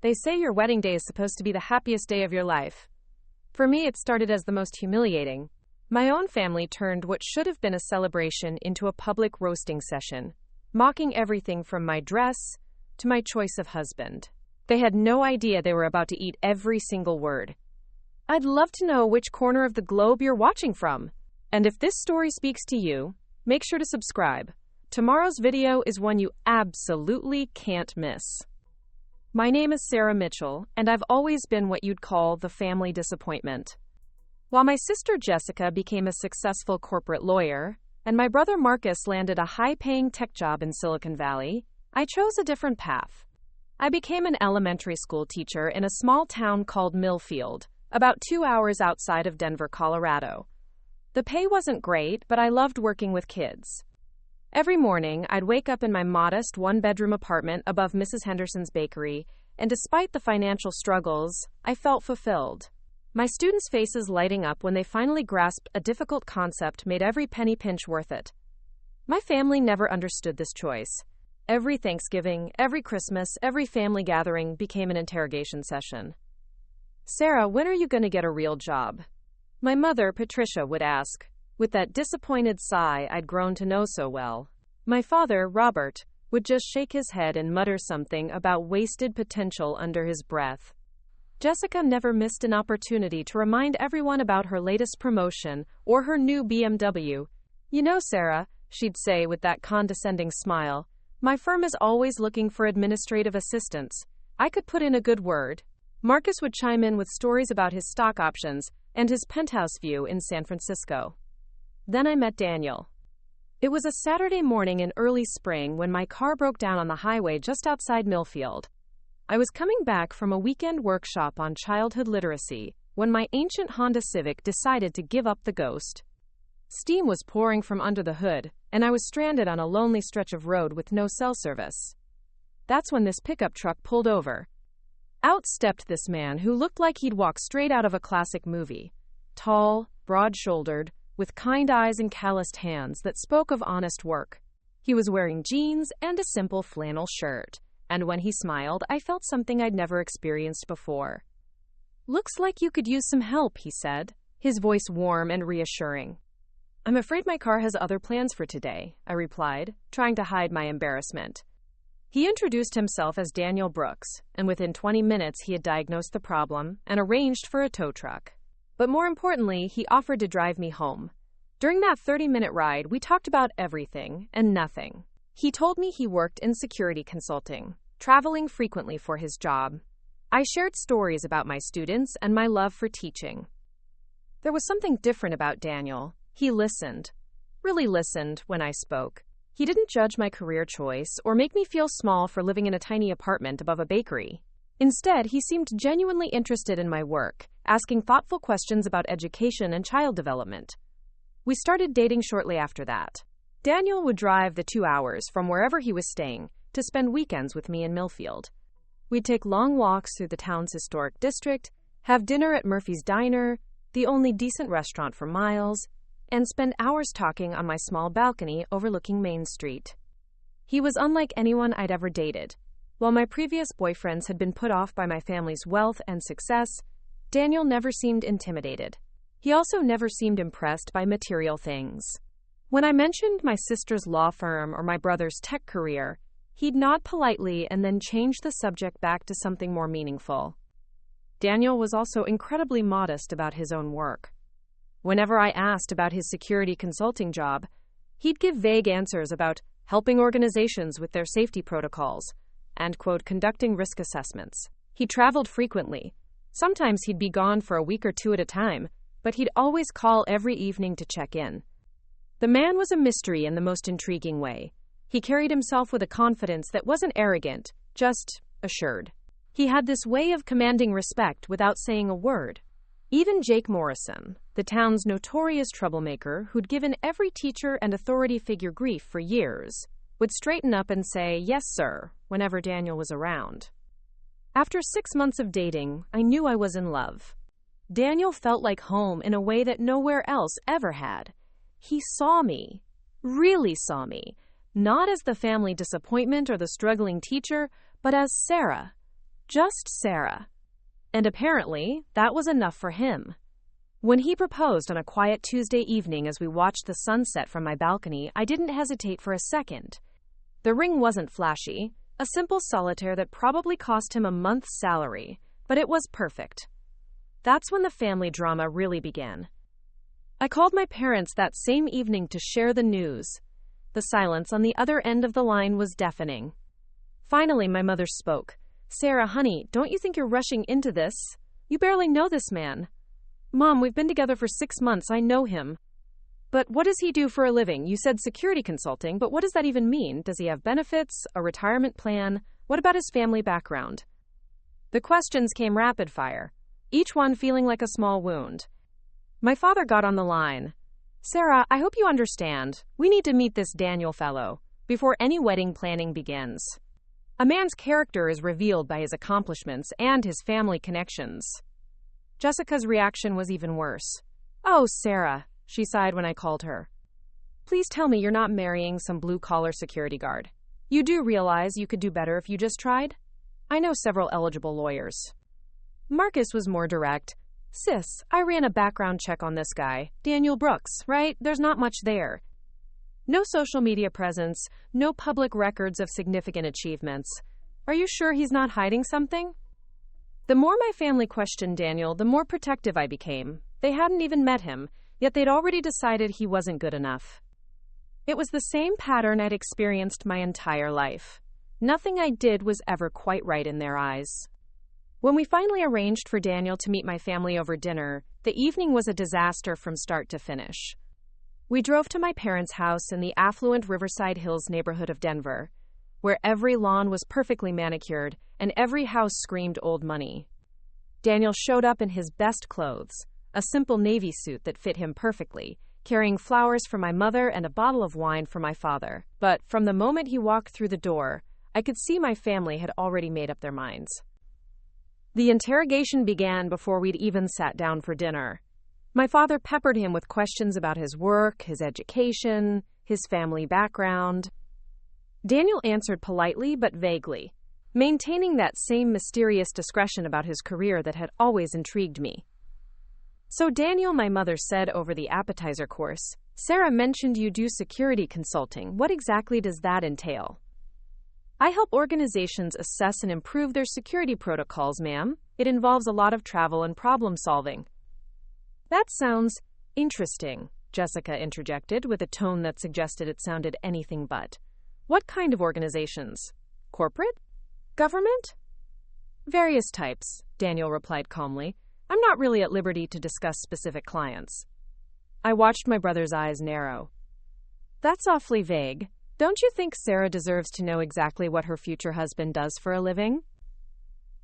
They say your wedding day is supposed to be the happiest day of your life. For me, it started as the most humiliating. My own family turned what should have been a celebration into a public roasting session, mocking everything from my dress to my choice of husband. They had no idea they were about to eat every single word. I'd love to know which corner of the globe you're watching from. And if this story speaks to you, make sure to subscribe. Tomorrow's video is one you absolutely can't miss. My name is Sarah Mitchell, and I've always been what you'd call the family disappointment. While my sister Jessica became a successful corporate lawyer, and my brother Marcus landed a high-paying tech job in Silicon Valley, I chose a different path. I became an elementary school teacher in a small town called Millfield, about 2 hours outside of Denver, Colorado. The pay wasn't great, but I loved working with kids. Every morning, I'd wake up in my modest one-bedroom apartment above Mrs. Henderson's bakery, and despite the financial struggles, I felt fulfilled. My students' faces lighting up when they finally grasped a difficult concept made every penny pinch worth it. My family never understood this choice. Every Thanksgiving, every Christmas, every family gathering became an interrogation session. "Sarah, when are you going to get a real job?" My mother, Patricia, would ask, with that disappointed sigh I'd grown to know so well. My father, Robert, would just shake his head and mutter something about wasted potential under his breath. Jessica never missed an opportunity to remind everyone about her latest promotion or her new BMW. "You know, Sarah," she'd say with that condescending smile, "my firm is always looking for administrative assistants. I could put in a good word." Marcus would chime in with stories about his stock options and his penthouse view in San Francisco. Then I met Daniel. It was a Saturday morning in early spring when my car broke down on the highway just outside Millfield. I was coming back from a weekend workshop on childhood literacy when my ancient Honda Civic decided to give up the ghost. Steam was pouring from under the hood, and I was stranded on a lonely stretch of road with no cell service. That's when this pickup truck pulled over. Out stepped this man who looked like he'd walked straight out of a classic movie. Tall, broad-shouldered, with kind eyes and calloused hands that spoke of honest work. He was wearing jeans and a simple flannel shirt, and when he smiled, I felt something I'd never experienced before. "Looks like you could use some help," he said, his voice warm and reassuring. "I'm afraid my car has other plans for today," I replied, trying to hide my embarrassment. He introduced himself as Daniel Brooks, and within 20 minutes he had diagnosed the problem and arranged for a tow truck. But more importantly, he offered to drive me home. During that 30-minute ride, we talked about everything and nothing. He told me he worked in security consulting, traveling frequently for his job. I shared stories about my students and my love for teaching. There was something different about Daniel. He listened, really listened when I spoke. He didn't judge my career choice or make me feel small for living in a tiny apartment above a bakery. Instead, he seemed genuinely interested in my work, asking thoughtful questions about education and child development. We started dating shortly after that. Daniel would drive the 2 hours from wherever he was staying to spend weekends with me in Millfield. We'd take long walks through the town's historic district, have dinner at Murphy's Diner, the only decent restaurant for miles, and spend hours talking on my small balcony overlooking Main Street. He was unlike anyone I'd ever dated. While my previous boyfriends had been put off by my family's wealth and success, Daniel never seemed intimidated. He also never seemed impressed by material things. When I mentioned my sister's law firm or my brother's tech career, he'd nod politely and then change the subject back to something more meaningful. Daniel was also incredibly modest about his own work. Whenever I asked about his security consulting job, he'd give vague answers about helping organizations with their safety protocols and, quote, conducting risk assessments. He traveled frequently. Sometimes he'd be gone for a week or two at a time, but he'd always call every evening to check in. The man was a mystery in the most intriguing way. He carried himself with a confidence that wasn't arrogant, just assured. He had this way of commanding respect without saying a word. Even Jake Morrison, the town's notorious troublemaker who'd given every teacher and authority figure grief for years, would straighten up and say, "Yes, sir," whenever Daniel was around. After 6 months of dating, I knew I was in love. Daniel felt like home in a way that nowhere else ever had. He saw me, really saw me, not as the family disappointment or the struggling teacher, but as Sarah. Just Sarah. And apparently, that was enough for him. When he proposed on a quiet Tuesday evening as we watched the sunset from my balcony, I didn't hesitate for a second. The ring wasn't flashy, a simple solitaire that probably cost him a month's salary, but it was perfect. That's when the family drama really began. I called my parents that same evening to share the news. The silence on the other end of the line was deafening. Finally, my mother spoke. "Sarah, honey, don't you think you're rushing into this? You barely know this man." "Mom, we've been together for 6 months. I know him." "But what does he do for a living? You said security consulting, but what does that even mean? Does he have benefits, a retirement plan? What about his family background?" The questions came rapid fire, each one feeling like a small wound. My father got on the line. "Sarah, I hope you understand. We need to meet this Daniel fellow before any wedding planning begins. A man's character is revealed by his accomplishments and his family connections." Jessica's reaction was even worse. "Oh, Sarah," she sighed when I called her. "Please tell me you're not marrying some blue-collar security guard. You do realize you could do better if you just tried? I know several eligible lawyers." Marcus was more direct. "Sis, I ran a background check on this guy. Daniel Brooks, right? There's not much there. No social media presence, no public records of significant achievements. Are you sure he's not hiding something?" The more my family questioned Daniel, the more protective I became. They hadn't even met him, yet they'd already decided he wasn't good enough. It was the same pattern I'd experienced my entire life. Nothing I did was ever quite right in their eyes. When we finally arranged for Daniel to meet my family over dinner, the evening was a disaster from start to finish. We drove to my parents' house in the affluent Riverside Hills neighborhood of Denver, where every lawn was perfectly manicured and every house screamed old money. Daniel showed up in his best clothes, a simple navy suit that fit him perfectly, carrying flowers for my mother and a bottle of wine for my father. But from the moment he walked through the door, I could see my family had already made up their minds. The interrogation began before we'd even sat down for dinner. My father peppered him with questions about his work, his education, his family background. Daniel answered politely but vaguely, maintaining that same mysterious discretion about his career that had always intrigued me. "So Daniel," my mother said over the appetizer course, "Sarah mentioned you do security consulting. What exactly does that entail?" "I help organizations assess and improve their security protocols, ma'am. It involves a lot of travel and problem solving." "That sounds interesting," Jessica interjected with a tone that suggested it sounded anything but. "What kind of organizations? Corporate? Government?" "Various types," Daniel replied calmly. "I'm not really at liberty to discuss specific clients." I watched my brother's eyes narrow. "That's awfully vague. Don't you think Sarah deserves to know exactly what her future husband does for a living?"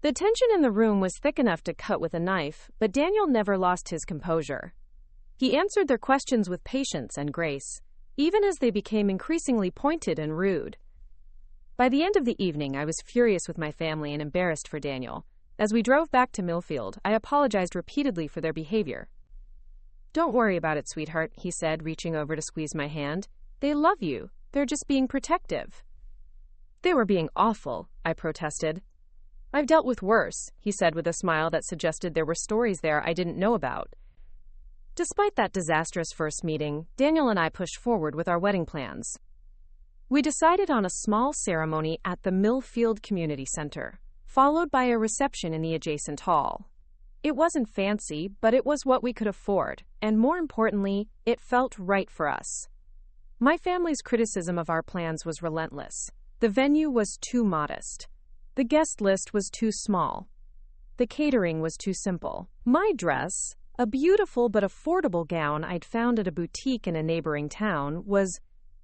The tension in the room was thick enough to cut with a knife, but Daniel never lost his composure. He answered their questions with patience and grace, even as they became increasingly pointed and rude. By the end of the evening, I was furious with my family and embarrassed for Daniel. As we drove back to Millfield, I apologized repeatedly for their behavior. "Don't worry about it, sweetheart," he said, reaching over to squeeze my hand. "They love you. They're just being protective." "They were being awful," I protested. "I've dealt with worse," he said with a smile that suggested there were stories there I didn't know about. Despite that disastrous first meeting, Daniel and I pushed forward with our wedding plans. We decided on a small ceremony at the Millfield Community Center, followed by a reception in the adjacent hall. It wasn't fancy, but it was what we could afford, and more importantly, it felt right for us. My family's criticism of our plans was relentless. The venue was too modest. The guest list was too small. The catering was too simple. My dress, a beautiful but affordable gown I'd found at a boutique in a neighboring town, was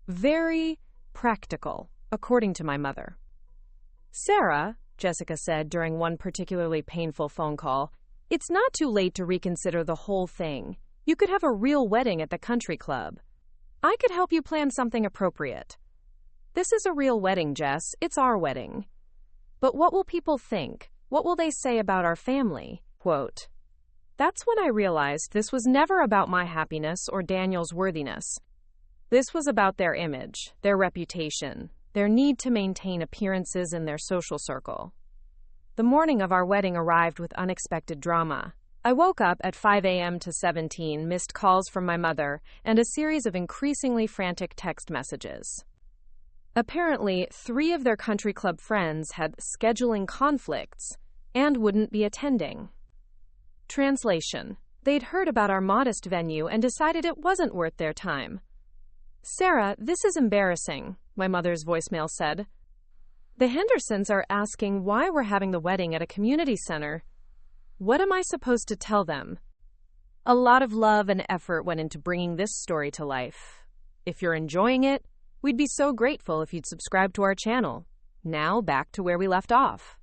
very practical, according to my mother. "Sarah," Jessica said during one particularly painful phone call, "it's not too late to reconsider the whole thing. You could have a real wedding at the country club. I could help you plan something appropriate." "This is a real wedding, Jess. It's our wedding." "But what will people think? What will they say about our family?" Quote. That's when I realized this was never about my happiness or Daniel's worthiness. This was about their image, their reputation, their need to maintain appearances in their social circle. the morning of our wedding arrived with unexpected drama. I woke up at 5 a.m. to 17 missed calls from my mother and a series of increasingly frantic text messages. Apparently, 3 of their country club friends had scheduling conflicts and wouldn't be attending. Translation: they'd heard about our modest venue and decided it wasn't worth their time. "Sarah, this is embarrassing," my mother's voicemail said. "The Hendersons are asking why we're having the wedding at a community center. What am I supposed to tell them?" A lot of love and effort went into bringing this story to life. If you're enjoying it, we'd be so grateful if you'd subscribe to our channel. Now, back to where we left off.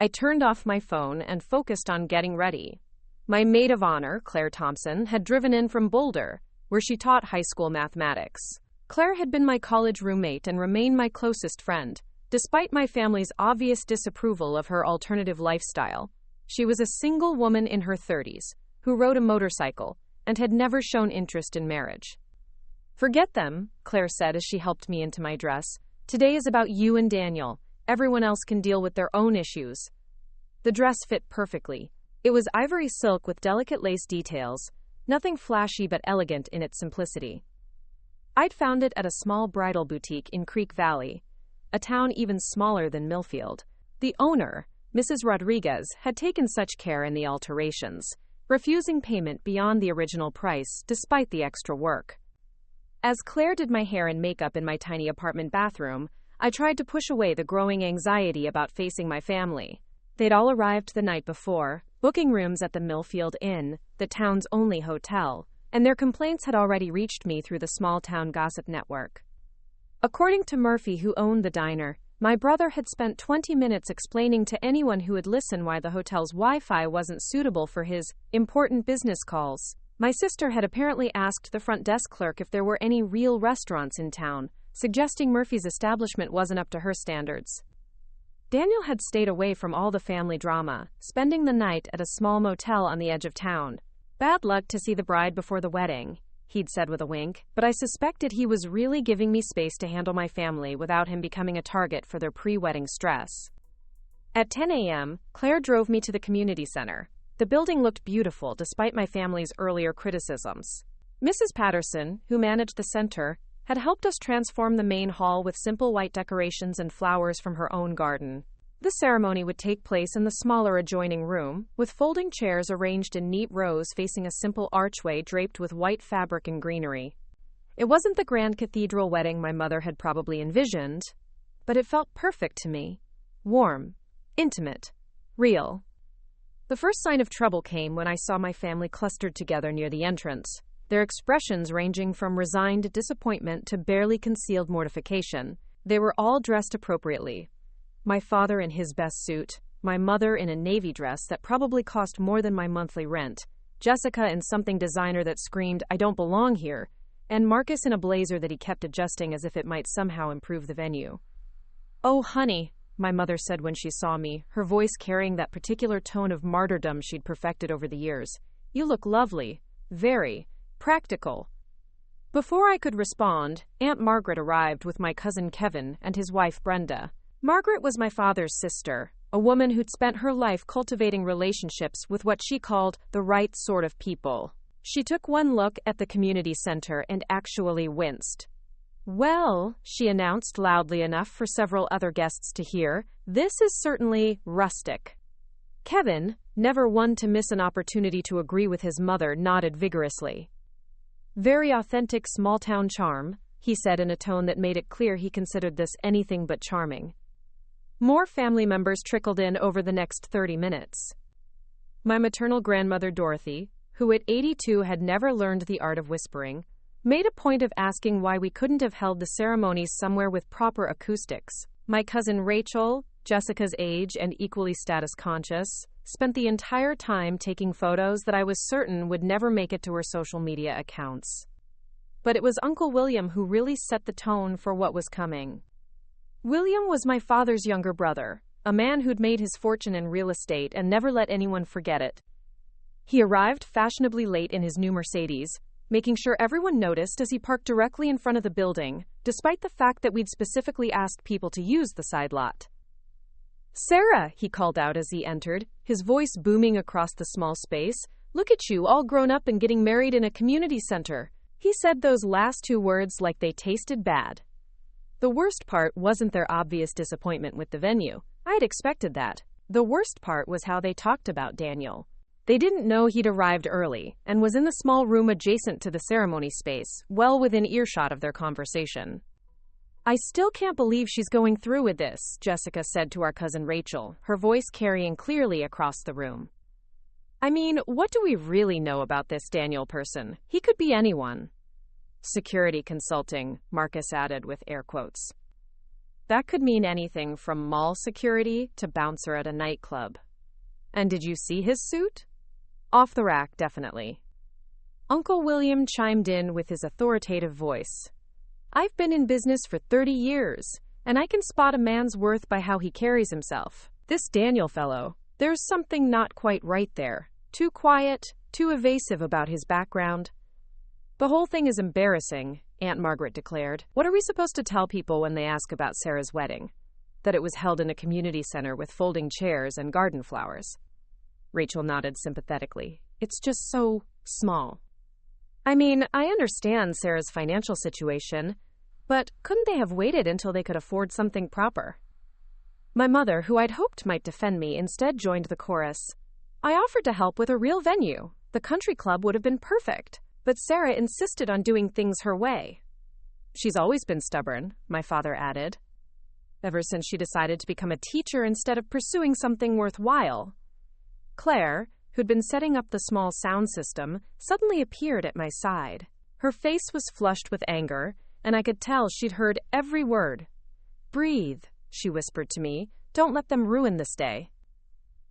I turned off my phone and focused on getting ready. My maid of honor, Claire Thompson, had driven in from Boulder, where she taught high school mathematics. Claire had been my college roommate and remained my closest friend, despite my family's obvious disapproval of her alternative lifestyle. She was a single woman in her 30s, who rode a motorcycle, and had never shown interest in marriage. "Forget them," Claire said as she helped me into my dress. "Today is about you and Daniel. Everyone else can deal with their own issues." The dress fit perfectly. It was ivory silk with delicate lace details, nothing flashy but elegant in its simplicity. I'd found it at a small bridal boutique in Creek Valley, a town even smaller than Millfield. The owner, Mrs. Rodriguez, had taken such care in the alterations, refusing payment beyond the original price despite the extra work. As Claire did my hair and makeup in my tiny apartment bathroom, I tried to push away the growing anxiety about facing my family. They'd all arrived the night before, booking rooms at the Millfield Inn, the town's only hotel, and their complaints had already reached me through the small-town gossip network. According to Murphy, who owned the diner, my brother had spent 20 minutes explaining to anyone who would listen why the hotel's Wi-Fi wasn't suitable for his important business calls. My sister had apparently asked the front desk clerk if there were any real restaurants in town, suggesting Murphy's establishment wasn't up to her standards. Daniel had stayed away from all the family drama, spending the night at a small motel on the edge of town. "Bad luck to see the bride before the wedding," he'd said with a wink, but I suspected he was really giving me space to handle my family without him becoming a target for their pre-wedding stress. At 10 a.m., Claire drove me to the community center. The building looked beautiful despite my family's earlier criticisms. Mrs. Patterson, who managed the center, had helped us transform the main hall with simple white decorations and flowers from her own garden. The ceremony would take place in the smaller adjoining room, with folding chairs arranged in neat rows facing a simple archway draped with white fabric and greenery. It wasn't the grand cathedral wedding my mother had probably envisioned, but it felt perfect to me. Warm, intimate, real. The first sign of trouble came when I saw my family clustered together near the entrance, their expressions ranging from resigned disappointment to barely concealed mortification. They were all dressed appropriately. My father in his best suit, my mother in a navy dress that probably cost more than my monthly rent, Jessica in something designer that screamed, "I don't belong here," and Marcus in a blazer that he kept adjusting as if it might somehow improve the venue. "Oh, honey," my mother said when she saw me, her voice carrying that particular tone of martyrdom she'd perfected over the years. "You look lovely. Very practical." Before I could respond, Aunt Margaret arrived with my cousin Kevin and his wife Brenda. Margaret was my father's sister, a woman who'd spent her life cultivating relationships with what she called the right sort of people. She took one look at the community center and actually winced. "Well," she announced loudly enough for several other guests to hear, "this is certainly rustic." Kevin, never one to miss an opportunity to agree with his mother, nodded vigorously. "Very authentic small-town charm," he said in a tone that made it clear he considered this anything but charming. More family members trickled in over the next 30 minutes. My maternal grandmother Dorothy, who at 82 had never learned the art of whispering, made a point of asking why we couldn't have held the ceremonies somewhere with proper acoustics. My cousin Rachel, Jessica's age and equally status-conscious, spent the entire time taking photos that I was certain would never make it to her social media accounts. But it was Uncle William who really set the tone for what was coming. William was my father's younger brother, a man who'd made his fortune in real estate and never let anyone forget it. He arrived fashionably late in his new Mercedes, making sure everyone noticed as he parked directly in front of the building, despite the fact that we'd specifically asked people to use the side lot. "Sarah," he called out as he entered, his voice booming across the small space. "Look at you, all grown up and getting married in a community center." He said those last two words like they tasted bad. The worst part wasn't their obvious disappointment with the venue. I had expected that. The worst part was how they talked about Daniel. They didn't know he'd arrived early and was in the small room adjacent to the ceremony space, well within earshot of their conversation. "I still can't believe she's going through with this," Jessica said to our cousin Rachel, her voice carrying clearly across the room. "I mean, what do we really know about this Daniel person? He could be anyone." "Security consulting," Marcus added with air quotes. That could mean anything from mall security to bouncer at a nightclub. "And did you see his suit?" "Off the rack, definitely." Uncle William chimed in with his authoritative voice. "I've been in business for 30 years, and I can spot a man's worth by how he carries himself. This Daniel fellow, there's something not quite right there. Too quiet, too evasive about his background." "The whole thing is embarrassing," Aunt Margaret declared. "What are we supposed to tell people when they ask about Sarah's wedding? That it was held in a community center with folding chairs and garden flowers?" Rachel nodded sympathetically. "It's just so small." "I mean, I understand Sarah's financial situation, but couldn't they have waited until they could afford something proper?" My mother, who I'd hoped might defend me, instead joined the chorus. "I offered to help with a real venue. The country club would have been perfect, but Sarah insisted on doing things her way." "She's always been stubborn," my father added. "Ever since she decided to become a teacher instead of pursuing something worthwhile." Claire, who'd been setting up the small sound system, suddenly appeared at my side. Her face was flushed with anger, and I could tell she'd heard every word. "Breathe," she whispered to me. "Don't let them ruin this day."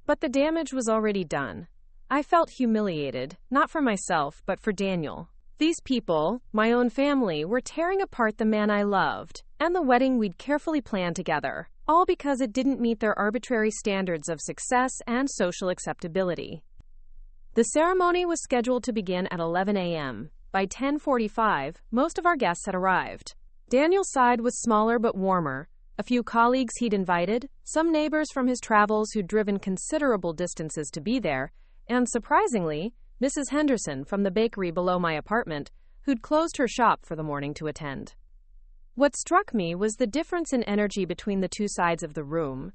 But the damage was already done. I felt humiliated, not for myself, but for Daniel. These people, my own family, were tearing apart the man I loved, and the wedding we'd carefully planned together, all because it didn't meet their arbitrary standards of success and social acceptability. The ceremony was scheduled to begin at 11 a.m. By 10:45, most of our guests had arrived. Daniel's side was smaller but warmer. A few colleagues he'd invited, some neighbors from his travels who'd driven considerable distances to be there, and surprisingly, Mrs. Henderson from the bakery below my apartment, who'd closed her shop for the morning to attend. What struck me was the difference in energy between the two sides of the room.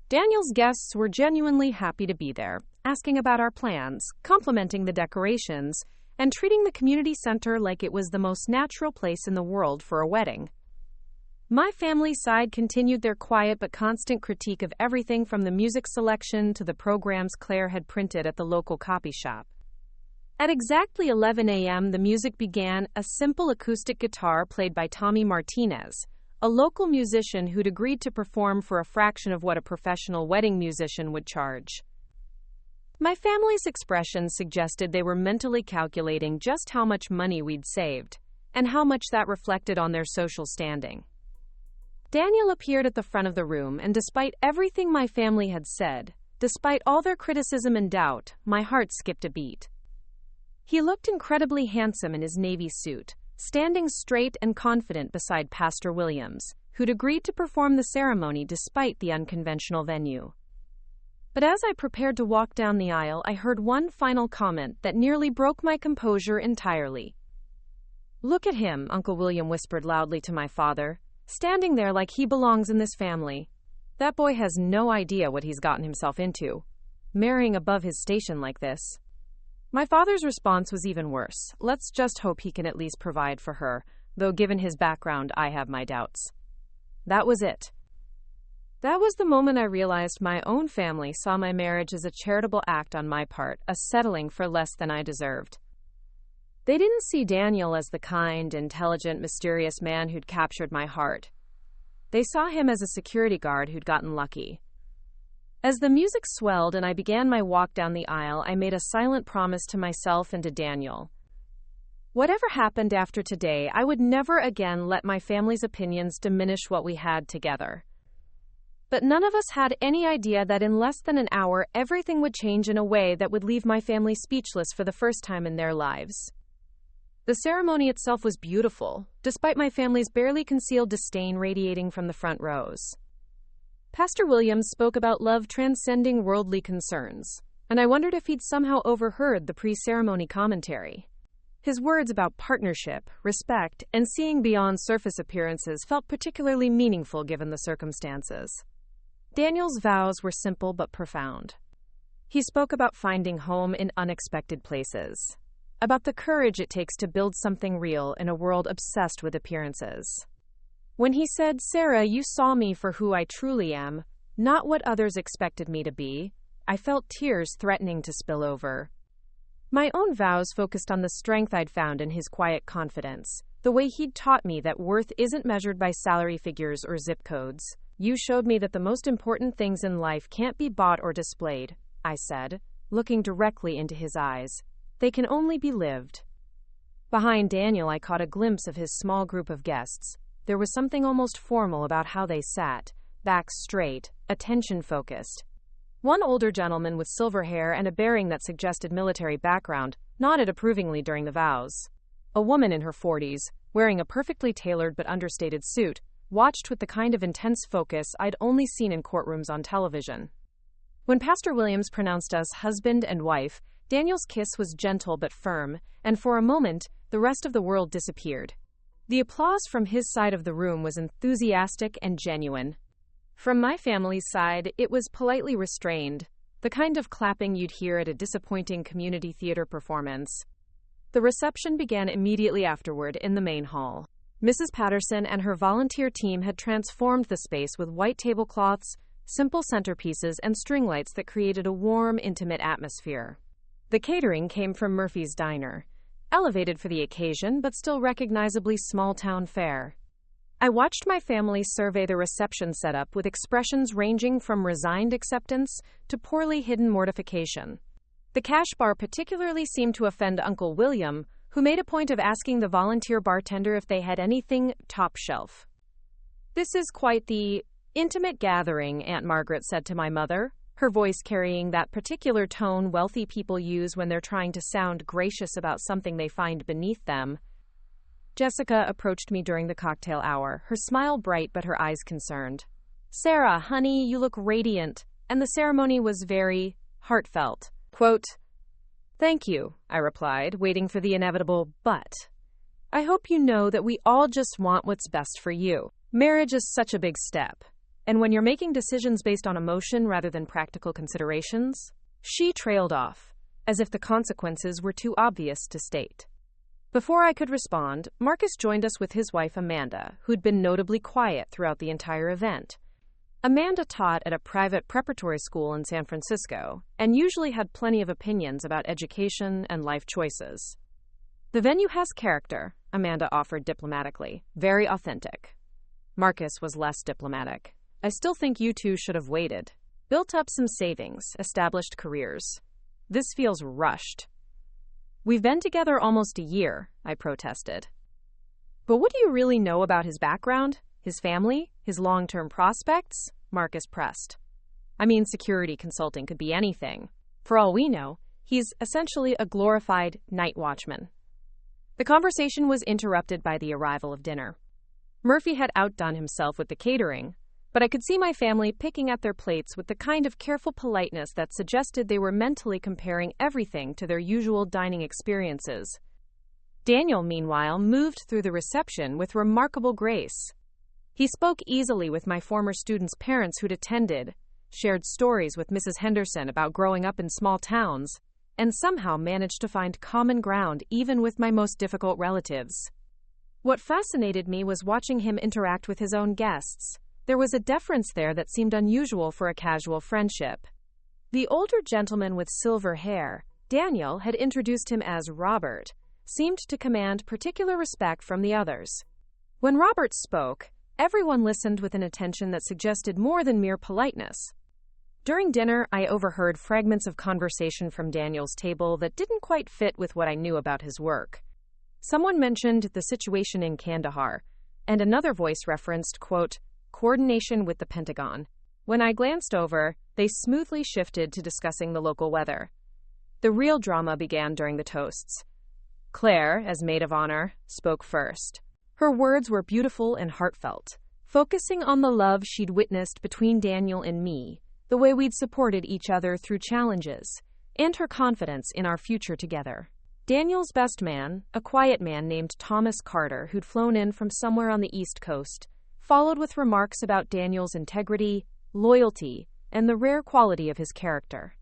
Daniel's guests were genuinely happy to be there, asking about our plans, complimenting the decorations, and treating the community center like it was the most natural place in the world for a wedding. My family side continued their quiet but constant critique of everything from the music selection to the programs Claire had printed at the local copy shop. At exactly 11 a.m., the music began, a simple acoustic guitar played by Tommy Martinez, a local musician who'd agreed to perform for a fraction of what a professional wedding musician would charge. My family's expressions suggested they were mentally calculating just how much money we'd saved, and how much that reflected on their social standing. Daniel appeared at the front of the room, and despite everything my family had said, despite all their criticism and doubt, my heart skipped a beat. He looked incredibly handsome in his navy suit, standing straight and confident beside Pastor Williams, who'd agreed to perform the ceremony despite the unconventional venue. But as I prepared to walk down the aisle, I heard one final comment that nearly broke my composure entirely. "Look at him," Uncle William whispered loudly to my father, "standing there like he belongs in this family. That boy has no idea what he's gotten himself into, marrying above his station like this." My father's response was even worse. "Let's just hope he can at least provide for her, though given his background, I have my doubts." That was it. That was the moment I realized my own family saw my marriage as a charitable act on my part, a settling for less than I deserved. They didn't see Daniel as the kind, intelligent, mysterious man who'd captured my heart. They saw him as a security guard who'd gotten lucky. As the music swelled and I began my walk down the aisle, I made a silent promise to myself and to Daniel. Whatever happened after today, I would never again let my family's opinions diminish what we had together. But none of us had any idea that in less than an hour, everything would change in a way that would leave my family speechless for the first time in their lives. The ceremony itself was beautiful, despite my family's barely concealed disdain radiating from the front rows. Pastor Williams spoke about love transcending worldly concerns, and I wondered if he'd somehow overheard the pre-ceremony commentary. His words about partnership, respect, and seeing beyond surface appearances felt particularly meaningful given the circumstances. Daniel's vows were simple but profound. He spoke about finding home in unexpected places, about the courage it takes to build something real in a world obsessed with appearances. When he said, "Sarah, you saw me for who I truly am, not what others expected me to be," I felt tears threatening to spill over. My own vows focused on the strength I'd found in his quiet confidence, the way he'd taught me that worth isn't measured by salary figures or zip codes. "You showed me that the most important things in life can't be bought or displayed," I said, looking directly into his eyes. "They can only be lived." Behind Daniel, I caught a glimpse of his small group of guests. There was something almost formal about how they sat, backs straight, attention-focused. One older gentleman with silver hair and a bearing that suggested military background nodded approvingly during the vows. A woman in her 40s, wearing a perfectly tailored but understated suit, watched with the kind of intense focus I'd only seen in courtrooms on television. When Pastor Williams pronounced us husband and wife, Daniel's kiss was gentle but firm, and for a moment, the rest of the world disappeared. The applause from his side of the room was enthusiastic and genuine. From my family's side, it was politely restrained, the kind of clapping you'd hear at a disappointing community theater performance. The reception began immediately afterward in the main hall. Mrs. Patterson and her volunteer team had transformed the space with white tablecloths, simple centerpieces, and string lights that created a warm, intimate atmosphere. The catering came from Murphy's Diner, elevated for the occasion but still recognizably small-town fare. I watched my family survey the reception setup with expressions ranging from resigned acceptance to poorly hidden mortification. The cash bar particularly seemed to offend Uncle William, who made a point of asking the volunteer bartender if they had anything top shelf. "This is quite the intimate gathering," Aunt Margaret said to my mother, her voice carrying that particular tone wealthy people use when they're trying to sound gracious about something they find beneath them. Jessica approached me during the cocktail hour, her smile bright but her eyes concerned. "Sarah, honey, you look radiant," and the ceremony was very heartfelt. Quote, "Thank you," I replied, waiting for the inevitable "but." "I hope you know that we all just want what's best for you. Marriage is such a big step. And when you're making decisions based on emotion rather than practical considerations," she trailed off, as if the consequences were too obvious to state. Before I could respond, Marcus joined us with his wife Amanda, who'd been notably quiet throughout the entire event. Amanda taught at a private preparatory school in San Francisco, and usually had plenty of opinions about education and life choices. "The venue has character," Amanda offered diplomatically, "very authentic." Marcus was less diplomatic. "I still think you two should have waited. Built up some savings, established careers. This feels rushed." "We've been together almost a year," I protested. "But what do you really know about his background, his family, his long-term prospects?" Marcus pressed. "I mean, security consulting could be anything. For all we know, he's essentially a glorified night watchman." The conversation was interrupted by the arrival of dinner. Murphy had outdone himself with the catering, but I could see my family picking at their plates with the kind of careful politeness that suggested they were mentally comparing everything to their usual dining experiences. Daniel, meanwhile, moved through the reception with remarkable grace. He spoke easily with my former students' parents who'd attended, shared stories with Mrs. Henderson about growing up in small towns, and somehow managed to find common ground even with my most difficult relatives. What fascinated me was watching him interact with his own guests. There was a deference there that seemed unusual for a casual friendship. The older gentleman with silver hair, Daniel had introduced him as Robert, seemed to command particular respect from the others. When Robert spoke, everyone listened with an attention that suggested more than mere politeness. During dinner, I overheard fragments of conversation from Daniel's table that didn't quite fit with what I knew about his work. Someone mentioned the situation in Kandahar, and another voice referenced, quote, "coordination with the Pentagon." When I glanced over, they smoothly shifted to discussing the local weather. The real drama began during the toasts. Claire, as maid of honor, spoke first. Her words were beautiful and heartfelt, focusing on the love she'd witnessed between Daniel and me, the way we'd supported each other through challenges, and her confidence in our future together. Daniel's best man, a quiet man named Thomas Carter who'd flown in from somewhere on the East Coast, followed with remarks about Daniel's integrity, loyalty, and the rare quality of his character.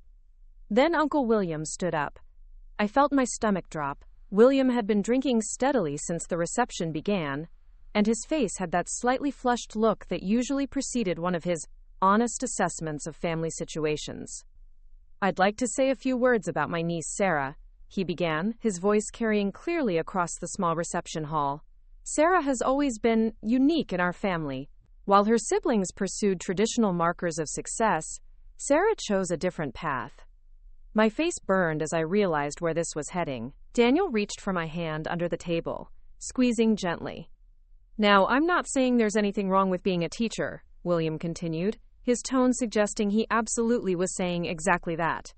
Then Uncle William stood up. I felt my stomach drop. William had been drinking steadily since the reception began, and his face had that slightly flushed look that usually preceded one of his honest assessments of family situations. "I'd like to say a few words about my niece Sarah," he began, his voice carrying clearly across the small reception hall. "Sarah has always been unique in our family. While her siblings pursued traditional markers of success, Sarah chose a different path." My face burned as I realized where this was heading. Daniel reached for my hand under the table, squeezing gently. "Now, I'm not saying there's anything wrong with being a teacher," William continued, his tone suggesting he absolutely was saying exactly that.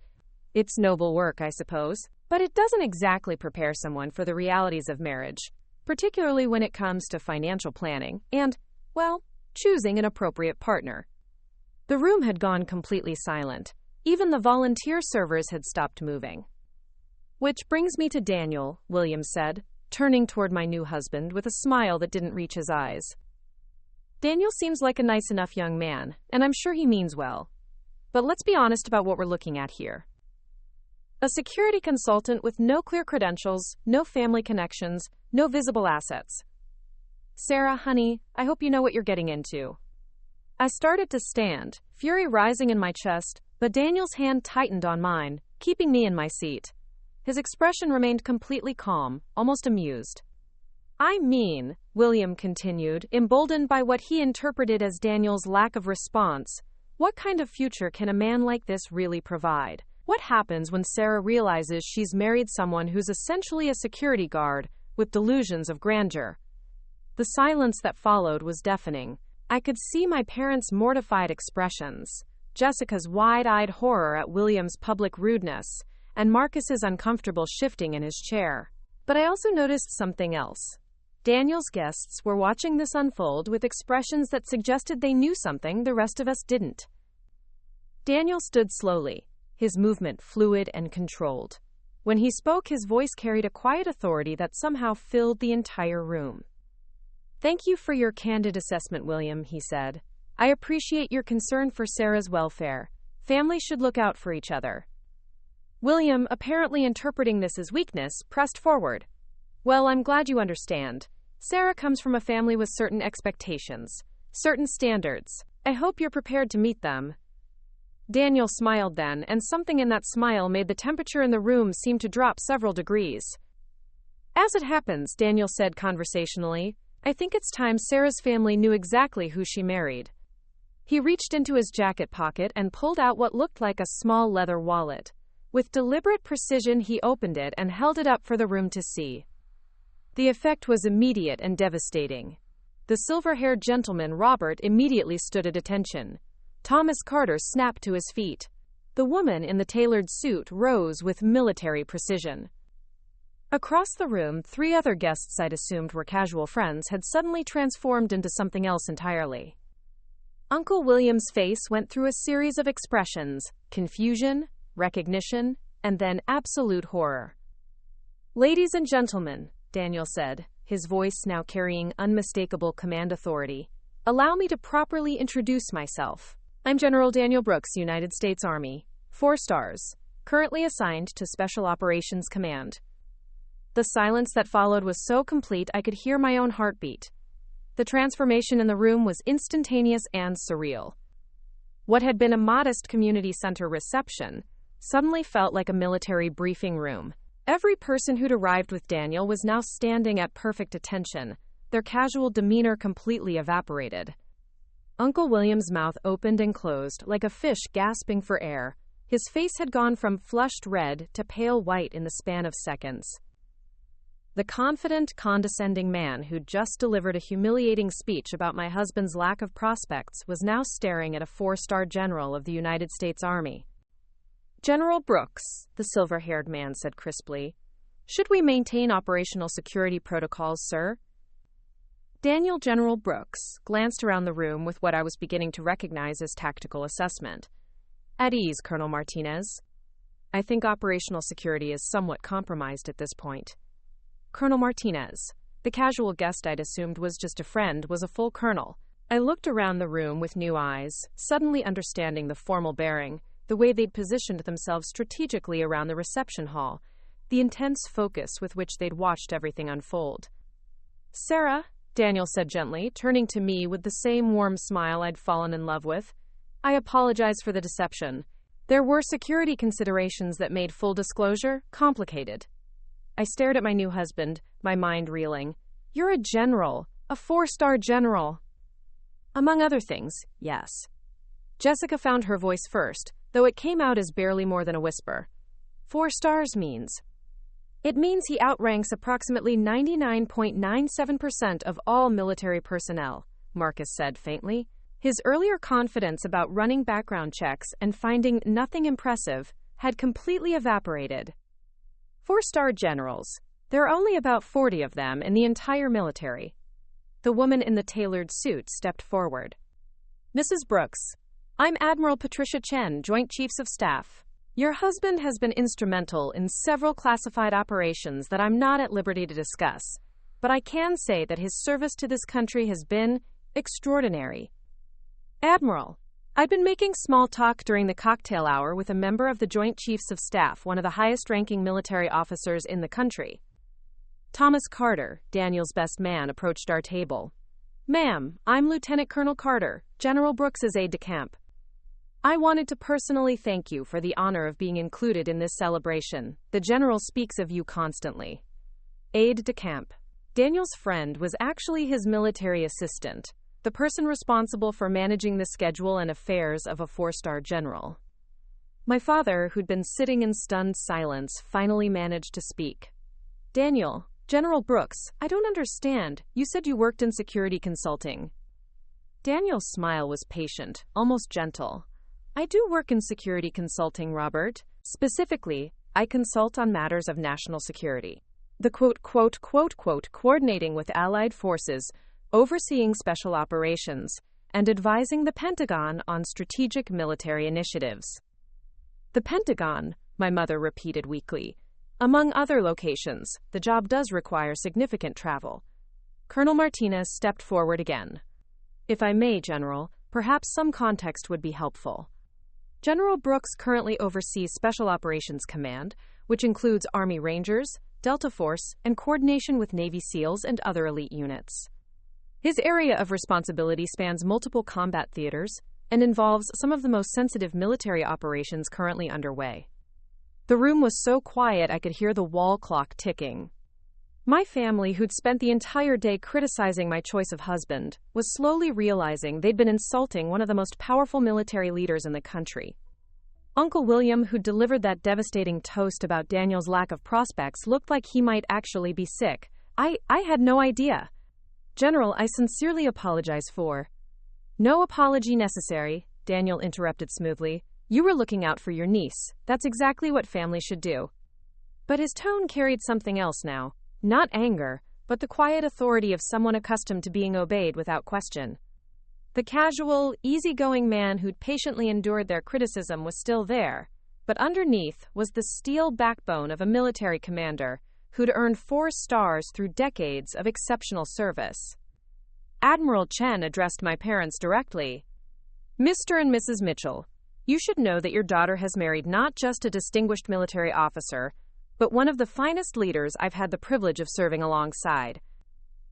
"It's noble work, I suppose, but it doesn't exactly prepare someone for the realities of marriage, particularly when it comes to financial planning and, well, choosing an appropriate partner." The room had gone completely silent. Even the volunteer servers had stopped moving. "Which brings me to Daniel," William said, turning toward my new husband with a smile that didn't reach his eyes. "Daniel seems like a nice enough young man, and I'm sure he means well. But let's be honest about what we're looking at here. A security consultant with no clear credentials, no family connections, no visible assets. Sarah, honey, I hope you know what you're getting into." I started to stand, fury rising in my chest, but Daniel's hand tightened on mine, keeping me in my seat. His expression remained completely calm, almost amused. "I mean," William continued, emboldened by what he interpreted as Daniel's lack of response, "what kind of future can a man like this really provide? What happens when Sarah realizes she's married someone who's essentially a security guard with delusions of grandeur?" The silence that followed was deafening. I could see my parents' mortified expressions, Jessica's wide-eyed horror at William's public rudeness, and Marcus's uncomfortable shifting in his chair. But I also noticed something else. Daniel's guests were watching this unfold with expressions that suggested they knew something the rest of us didn't. Daniel stood slowly, his movement fluid and controlled. When he spoke, his voice carried a quiet authority that somehow filled the entire room. "Thank you for your candid assessment, William," he said. "I appreciate your concern for Sarah's welfare. Families should look out for each other." William, apparently interpreting this as weakness, pressed forward. "Well, I'm glad you understand. Sarah comes from a family with certain expectations, certain standards. I hope you're prepared to meet them." Daniel smiled then, and something in that smile made the temperature in the room seem to drop several degrees. "As it happens," Daniel said conversationally, "I think it's time Sarah's family knew exactly who she married." He reached into his jacket pocket and pulled out what looked like a small leather wallet. With deliberate precision, he opened it and held it up for the room to see. The effect was immediate and devastating. The silver-haired gentleman, Robert, immediately stood at attention. Thomas Carter snapped to his feet. The woman in the tailored suit rose with military precision. Across the room, 3 other guests I'd assumed were casual friends had suddenly transformed into something else entirely. Uncle William's face went through a series of expressions: confusion, recognition, and then absolute horror. "Ladies and gentlemen," Daniel said, his voice now carrying unmistakable command authority, "allow me to properly introduce myself. I'm General Daniel Brooks, United States Army, 4 stars, currently assigned to Special Operations Command." The silence that followed was so complete I could hear my own heartbeat. The transformation in the room was instantaneous and surreal. What had been a modest community center reception suddenly felt like a military briefing room. Every person who'd arrived with Daniel was now standing at perfect attention, their casual demeanor completely evaporated. Uncle William's mouth opened and closed like a fish gasping for air. His face had gone from flushed red to pale white in the span of seconds. The confident, condescending man who'd just delivered a humiliating speech about my husband's lack of prospects was now staring at a 4-star general of the United States Army. "General Brooks," the silver-haired man said crisply, "should we maintain operational security protocols, sir?" Daniel General Brooks glanced around the room with what I was beginning to recognize as tactical assessment. At ease, Colonel Martinez. I think operational security is somewhat compromised at this point. Colonel Martinez. The casual guest I'd assumed was just a friend was a full colonel. I looked around the room with new eyes, suddenly understanding the formal bearing, the way they'd positioned themselves strategically around the reception hall, the intense focus with which they'd watched everything unfold. Sarah, Daniel said gently, turning to me with the same warm smile I'd fallen in love with, I apologize for the deception. There were security considerations that made full disclosure complicated. I stared at my new husband, my mind reeling. You're a general, a 4-star general. Among other things, yes. Jessica found her voice first, though it came out as barely more than a whisper. 4 stars means. It means he outranks approximately 99.97% of all military personnel, Marcus said faintly. His earlier confidence about running background checks and finding nothing impressive had completely evaporated. 4-star generals. There are only about 40 of them in the entire military. The woman in the tailored suit stepped forward. Mrs. Brooks, I'm Admiral Patricia Chen, Joint Chiefs of Staff. Your husband has been instrumental in several classified operations that I'm not at liberty to discuss, but I can say that his service to this country has been extraordinary. Admiral, I'd been making small talk during the cocktail hour with a member of the Joint Chiefs of Staff, one of the highest-ranking military officers in the country. Thomas Carter, Daniel's best man, approached our table. Ma'am, I'm Lieutenant Colonel Carter, General Brooks's aide-de-camp. I wanted to personally thank you for the honor of being included in this celebration. The General speaks of you constantly. Aide-de-camp. Daniel's friend was actually his military assistant, the person responsible for managing the schedule and affairs of a 4-star general. My father, who'd been sitting in stunned silence, finally managed to speak. Daniel, General Brooks, I don't understand. You said you worked in security consulting. Daniel's smile was patient, almost gentle. I do work in security consulting, Robert. Specifically, I consult on matters of national security. The coordinating with allied forces, overseeing special operations, and advising the Pentagon on strategic military initiatives. The Pentagon, my mother repeated weakly. Among other locations, the job does require significant travel. Colonel Martinez stepped forward again. If I may, General, perhaps some context would be helpful. General Brooks currently oversees Special Operations Command, which includes Army Rangers, Delta Force, and coordination with Navy SEALs and other elite units. His area of responsibility spans multiple combat theaters and involves some of the most sensitive military operations currently underway. The room was so quiet I could hear the wall clock ticking. My family, who'd spent the entire day criticizing my choice of husband, was slowly realizing they'd been insulting one of the most powerful military leaders in the country. Uncle William, who delivered that devastating toast about Daniel's lack of prospects, looked like he might actually be sick. I had no idea. General, I sincerely apologize for. No apology necessary, Daniel interrupted smoothly. You were looking out for your niece. That's exactly what family should do. But his tone carried something else now. Not anger, but the quiet authority of someone accustomed to being obeyed without question. The casual, easygoing man who'd patiently endured their criticism was still there, but underneath was the steel backbone of a military commander who'd earned 4 stars through decades of exceptional service. Admiral Chen addressed my parents directly. Mr. and Mrs. Mitchell, you should know that your daughter has married not just a distinguished military officer, but one of the finest leaders I've had the privilege of serving alongside.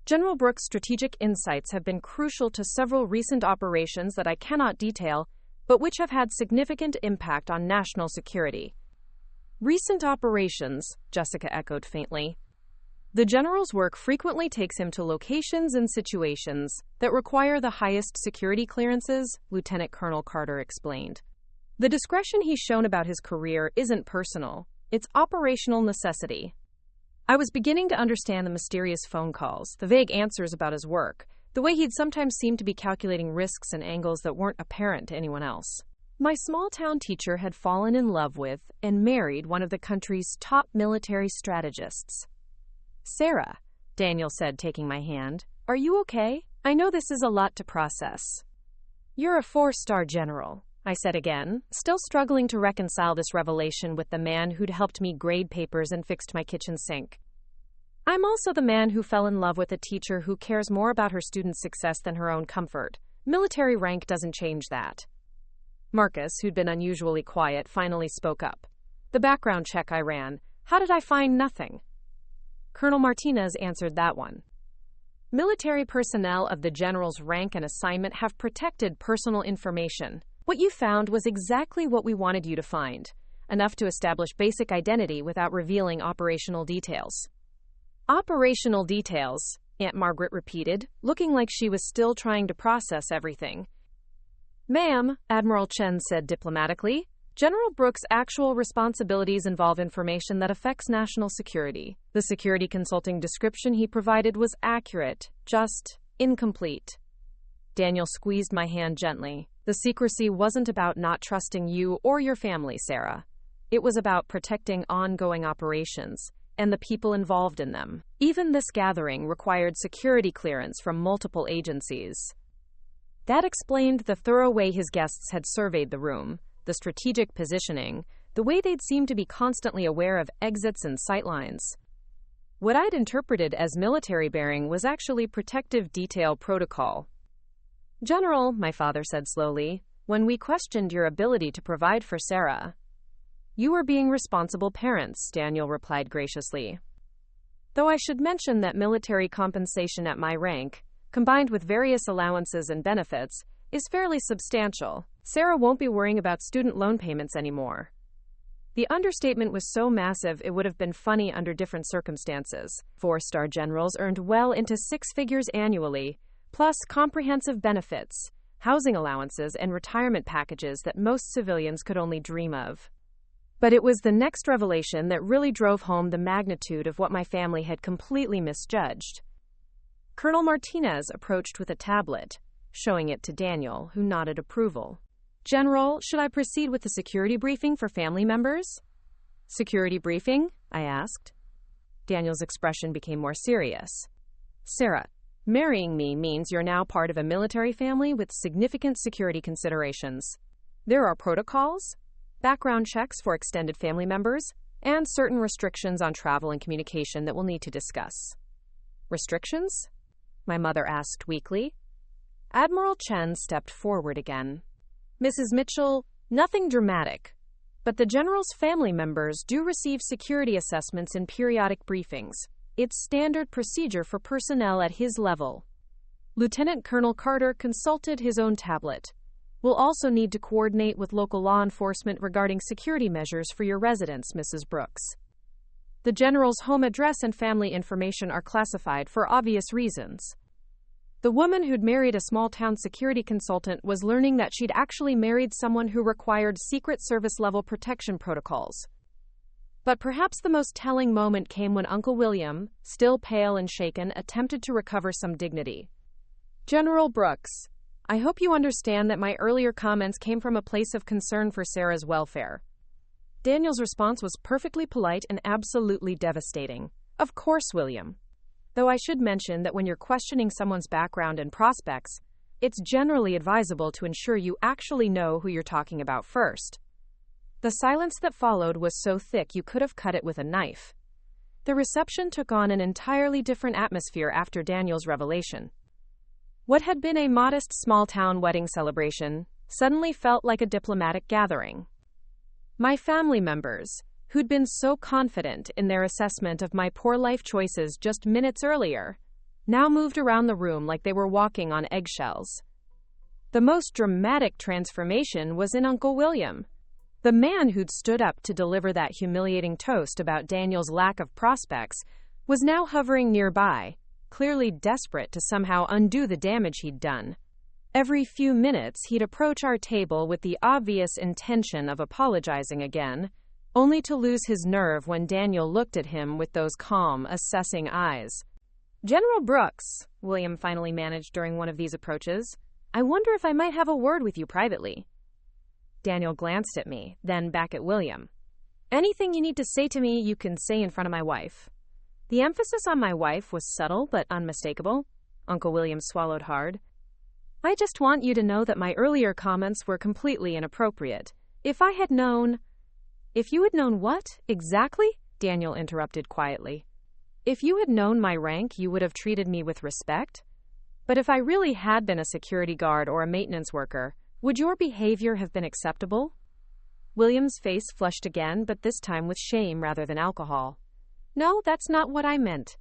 General Brooks' strategic insights have been crucial to several recent operations that I cannot detail, but which have had significant impact on national security. Recent operations, Jessica echoed faintly. The general's work frequently takes him to locations and situations that require the highest security clearances, Lieutenant Colonel Carter explained. The discretion he's shown about his career isn't personal. It's operational necessity. I was beginning to understand the mysterious phone calls, the vague answers about his work, the way he'd sometimes seemed to be calculating risks and angles that weren't apparent to anyone else. My small-town teacher had fallen in love with and married one of the country's top military strategists. Sarah, Daniel said, taking my hand, Are you okay? I know this is a lot to process. You're a 4-star general, I said again, still struggling to reconcile this revelation with the man who'd helped me grade papers and fixed my kitchen sink. I'm also the man who fell in love with a teacher who cares more about her students' success than her own comfort. Military rank doesn't change that. Marcus, who'd been unusually quiet, finally spoke up. The background check I ran. How did I find nothing? Colonel Martinez answered that one. Military personnel of the general's rank and assignment have protected personal information. What you found was exactly what we wanted you to find, enough to establish basic identity without revealing operational details. Operational details, Aunt Margaret repeated, looking like she was still trying to process everything. Ma'am, Admiral Chen said diplomatically, General Brooks' actual responsibilities involve information that affects national security. The security consulting description he provided was accurate, just incomplete. Daniel squeezed my hand gently. The secrecy wasn't about not trusting you or your family, Sarah. It was about protecting ongoing operations and the people involved in them. Even this gathering required security clearance from multiple agencies. That explained the thorough way his guests had surveyed the room, the strategic positioning, the way they'd seemed to be constantly aware of exits and sightlines. What I'd interpreted as military bearing was actually protective detail protocol. General, my father said slowly, when we questioned your ability to provide for Sarah. You were being responsible parents, Daniel replied graciously. Though I should mention that military compensation at my rank, combined with various allowances and benefits, is fairly substantial. Sarah won't be worrying about student loan payments anymore. The understatement was so massive it would have been funny under different circumstances. 4-star generals earned well into 6 figures annually, plus comprehensive benefits, housing allowances, and retirement packages that most civilians could only dream of. But it was the next revelation that really drove home the magnitude of what my family had completely misjudged. Colonel Martinez approached with a tablet, showing it to Daniel, who nodded approval. General, should I proceed with the security briefing for family members? Security briefing? I asked. Daniel's expression became more serious. Sarah, marrying me means you're now part of a military family with significant security considerations. There are protocols, background checks for extended family members, and certain restrictions on travel and communication that we'll need to discuss. Restrictions? My mother asked weakly. Admiral Chen stepped forward again. Mrs. Mitchell, nothing dramatic, but the general's family members do receive security assessments in periodic briefings. It's standard procedure for personnel at his level. Lieutenant Colonel Carter consulted his own tablet. We'll also need to coordinate with local law enforcement regarding security measures for your residence, Mrs. Brooks. The general's home address and family information are classified for obvious reasons. The woman who'd married a small-town security consultant was learning that she'd actually married someone who required Secret Service-level protection protocols. But perhaps the most telling moment came when Uncle William, still pale and shaken, attempted to recover some dignity. General Brooks, I hope you understand that my earlier comments came from a place of concern for Sarah's welfare. Daniel's response was perfectly polite and absolutely devastating. Of course, William. Though I should mention that when you're questioning someone's background and prospects, it's generally advisable to ensure you actually know who you're talking about first. The silence that followed was so thick you could have cut it with a knife. The reception took on an entirely different atmosphere after Daniel's revelation. What had been a modest small-town wedding celebration suddenly felt like a diplomatic gathering. My family members, who'd been so confident in their assessment of my poor life choices just minutes earlier, now moved around the room like they were walking on eggshells. The most dramatic transformation was in Uncle William. The man who'd stood up to deliver that humiliating toast about Daniel's lack of prospects was now hovering nearby, clearly desperate to somehow undo the damage he'd done. Every few minutes, he'd approach our table with the obvious intention of apologizing again, only to lose his nerve when Daniel looked at him with those calm, assessing eyes. General Brooks, William finally managed during one of these approaches, I wonder if I might have a word with you privately. Daniel glanced at me, then back at William. Anything you need to say to me, you can say in front of my wife. The emphasis on my wife was subtle but unmistakable. Uncle William swallowed hard. I just want you to know that my earlier comments were completely inappropriate. If I had known... If you had known what, exactly? Daniel interrupted quietly. If you had known my rank, you would have treated me with respect? But if I really had been a security guard or a maintenance worker, would your behavior have been acceptable? William's face flushed again, but this time with shame rather than alcohol. No, that's not what I meant.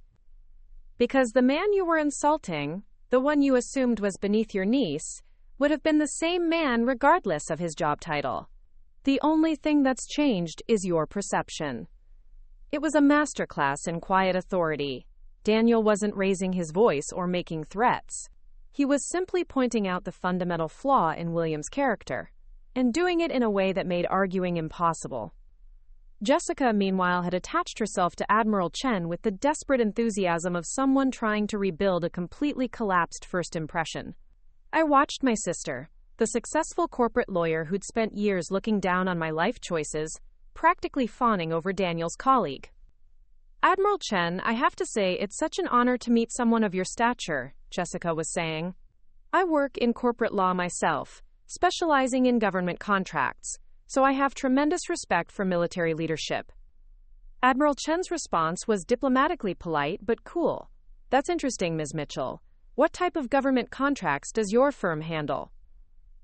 Because the man you were insulting, the one you assumed was beneath your niece, would have been the same man regardless of his job title. The only thing that's changed is your perception. It was a masterclass in quiet authority. Daniel wasn't raising his voice or making threats. He was simply pointing out the fundamental flaw in William's character, and doing it in a way that made arguing impossible. Jessica, meanwhile, had attached herself to Admiral Chen with the desperate enthusiasm of someone trying to rebuild a completely collapsed first impression. I watched my sister, the successful corporate lawyer who'd spent years looking down on my life choices, practically fawning over Daniel's colleague. Admiral Chen, I have to say it's such an honor to meet someone of your stature, Jessica was saying. I work in corporate law myself, specializing in government contracts, so I have tremendous respect for military leadership. Admiral Chen's response was diplomatically polite but cool. That's interesting, Ms. Mitchell. What type of government contracts does your firm handle?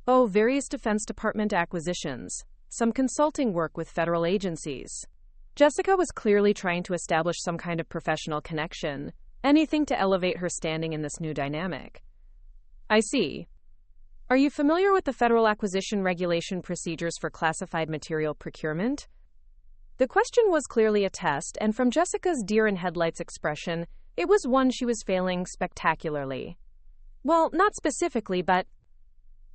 Oh, various Defense Department acquisitions, some consulting work with federal agencies. Jessica was clearly trying to establish some kind of professional connection, anything to elevate her standing in this new dynamic. I see. Are you familiar with the Federal Acquisition Regulation procedures for classified material procurement? The question was clearly a test, and from Jessica's deer-in-headlights expression, it was one she was failing spectacularly. Well, not specifically, but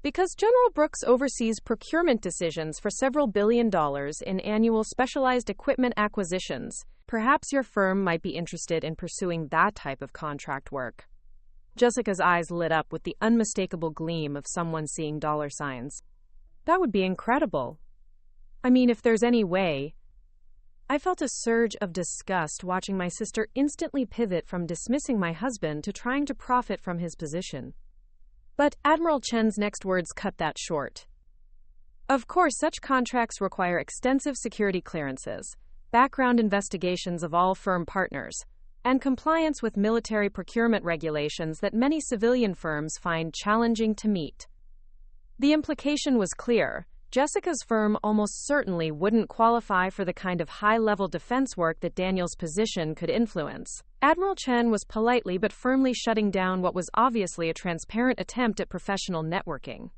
because General Brooks oversees procurement decisions for several $1 billion in annual specialized equipment acquisitions, perhaps your firm might be interested in pursuing that type of contract work. Jessica's eyes lit up with the unmistakable gleam of someone seeing dollar signs. That would be incredible. I mean, if there's any way. I felt a surge of disgust watching my sister instantly pivot from dismissing my husband to trying to profit from his position. But Admiral Chen's next words cut that short. Of course, such contracts require extensive security clearances, background investigations of all firm partners, and compliance with military procurement regulations that many civilian firms find challenging to meet. The implication was clear. Jessica's firm almost certainly wouldn't qualify for the kind of high-level defense work that Daniel's position could influence. Admiral Chen was politely but firmly shutting down what was obviously a transparent attempt at professional networking.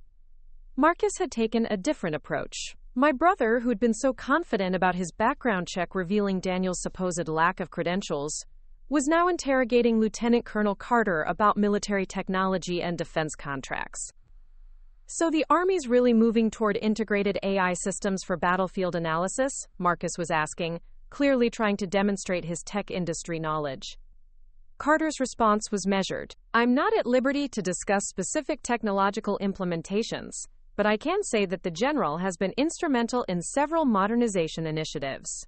Marcus had taken a different approach. My brother, who'd been so confident about his background check revealing Daniel's supposed lack of credentials, was now interrogating Lieutenant Colonel Carter about military technology and defense contracts. So the Army's really moving toward integrated AI systems for battlefield analysis? Marcus was asking, clearly trying to demonstrate his tech industry knowledge. Carter's response was measured. I'm not at liberty to discuss specific technological implementations, but I can say that the General has been instrumental in several modernization initiatives.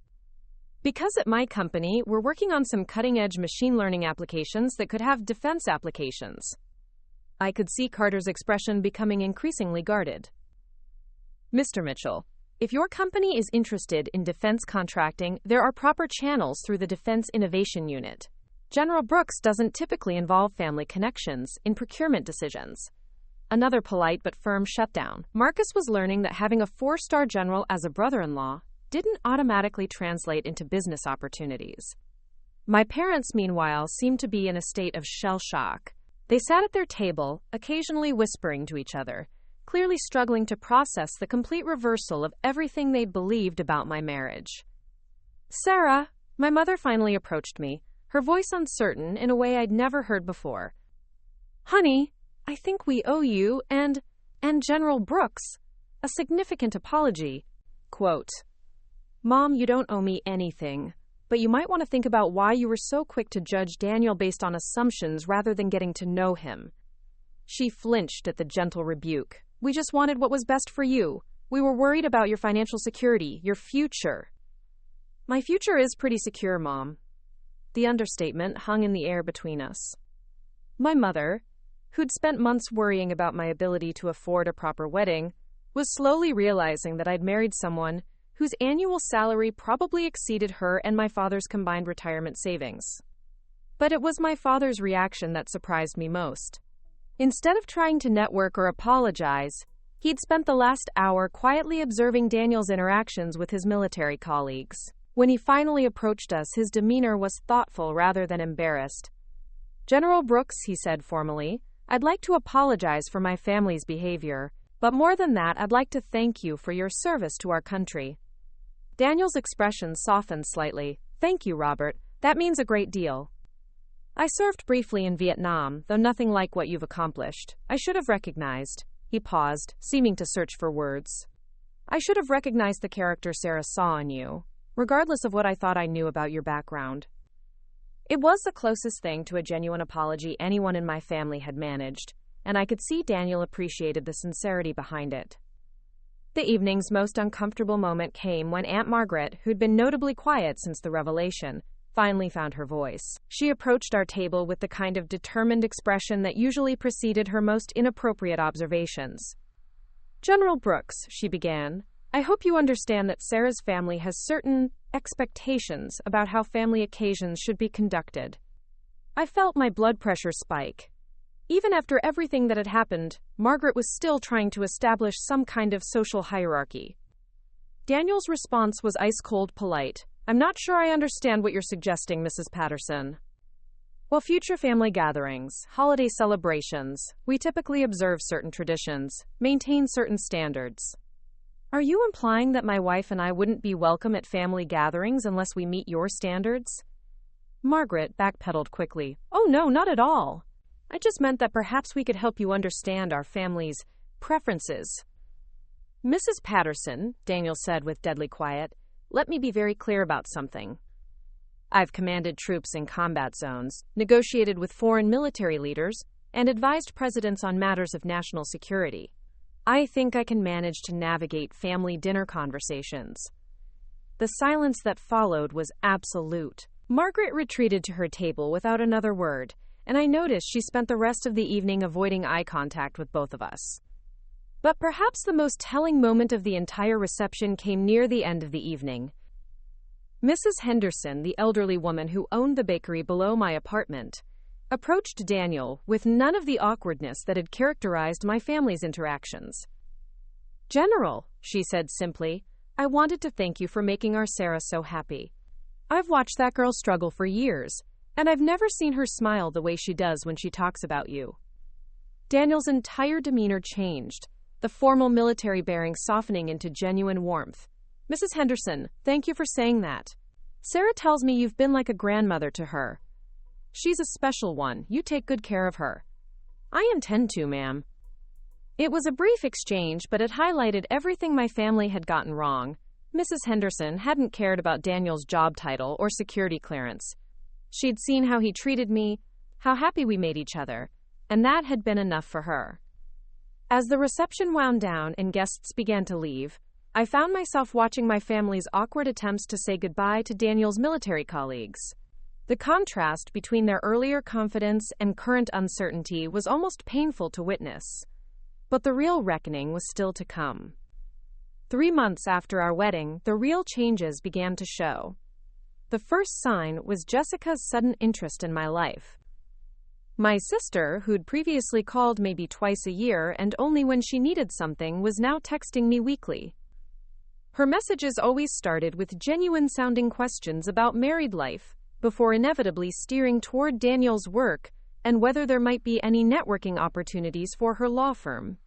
Because at my company, we're working on some cutting-edge machine learning applications that could have defense applications. I could see Carter's expression becoming increasingly guarded. Mr. Mitchell, if your company is interested in defense contracting, there are proper channels through the Defense Innovation Unit. General Brooks doesn't typically involve family connections in procurement decisions. Another polite but firm shutdown. Marcus was learning that having a 4-star general as a brother-in-law didn't automatically translate into business opportunities. My parents, meanwhile, seemed to be in a state of shell shock. They sat at their table, occasionally whispering to each other, clearly struggling to process the complete reversal of everything they'd believed about my marriage. Sarah, my mother finally approached me, her voice uncertain in a way I'd never heard before. Honey, I think we owe you and General Brooks a significant apology. Quote, Mom, you don't owe me anything, but you might want to think about why you were so quick to judge Daniel based on assumptions rather than getting to know him. She flinched at the gentle rebuke. We just wanted what was best for you. We were worried about your financial security, your future. My future is pretty secure, Mom. The understatement hung in the air between us. My mother, who'd spent months worrying about my ability to afford a proper wedding, was slowly realizing that I'd married someone whose annual salary probably exceeded her and my father's combined retirement savings. But it was my father's reaction that surprised me most. Instead of trying to network or apologize, he'd spent the last hour quietly observing Daniel's interactions with his military colleagues. When he finally approached us, his demeanor was thoughtful rather than embarrassed. "General Brooks," he said formally, "I'd like to apologize for my family's behavior, but more than that, I'd like to thank you for your service to our country." Daniel's expression softened slightly. "Thank you, Robert. That means a great deal. I served briefly in Vietnam, though nothing like what you've accomplished. I should have recognized." He paused, seeming to search for words. "I should have recognized the character Sarah saw in you, regardless of what I thought I knew about your background." It was the closest thing to a genuine apology anyone in my family had managed, and I could see Daniel appreciated the sincerity behind it. The evening's most uncomfortable moment came when Aunt Margaret, who'd been notably quiet since the revelation, finally found her voice. She approached our table with the kind of determined expression that usually preceded her most inappropriate observations. "General Brooks," she began, "I hope you understand that Sarah's family has certain expectations about how family occasions should be conducted." I felt my blood pressure spike. Even after everything that had happened, Margaret was still trying to establish some kind of social hierarchy. Daniel's response was ice-cold polite. "I'm not sure I understand what you're suggesting, Mrs. Patterson." "Well, future family gatherings, holiday celebrations, we typically observe certain traditions, maintain certain standards." "Are you implying that my wife and I wouldn't be welcome at family gatherings unless we meet your standards?" Margaret backpedaled quickly. "Oh no, not at all. I just meant that perhaps we could help you understand our family's preferences." "Mrs. Patterson," Daniel said with deadly quiet, "let me be very clear about something. I've commanded troops in combat zones, negotiated with foreign military leaders, and advised presidents on matters of national security. I think I can manage to navigate family dinner conversations." The silence that followed was absolute. Margaret retreated to her table without another word, and I noticed she spent the rest of the evening avoiding eye contact with both of us. But perhaps the most telling moment of the entire reception came near the end of the evening. Mrs. Henderson, the elderly woman who owned the bakery below my apartment, approached Daniel with none of the awkwardness that had characterized my family's interactions. "General," she said simply, "I wanted to thank you for making our Sarah so happy. I've watched that girl struggle for years, and I've never seen her smile the way she does when she talks about you." Daniel's entire demeanor changed, the formal military bearing softening into genuine warmth. "Mrs. Henderson, thank you for saying that. Sarah tells me you've been like a grandmother to her. She's a special one. You take good care of her." "I intend to, ma'am." It was a brief exchange, but it highlighted everything my family had gotten wrong. Mrs. Henderson hadn't cared about Daniel's job title or security clearance. She'd seen how he treated me, how happy we made each other, and that had been enough for her. As the reception wound down and guests began to leave, I found myself watching my family's awkward attempts to say goodbye to Daniel's military colleagues. The contrast between their earlier confidence and current uncertainty was almost painful to witness. But the real reckoning was still to come. 3 months after our wedding, the real changes began to show. The first sign was Jessica's sudden interest in my life. My sister, who'd previously called maybe twice a year and only when she needed something, was now texting me weekly. Her messages always started with genuine-sounding questions about married life, before inevitably steering toward Daniel's work and whether there might be any networking opportunities for her law firm.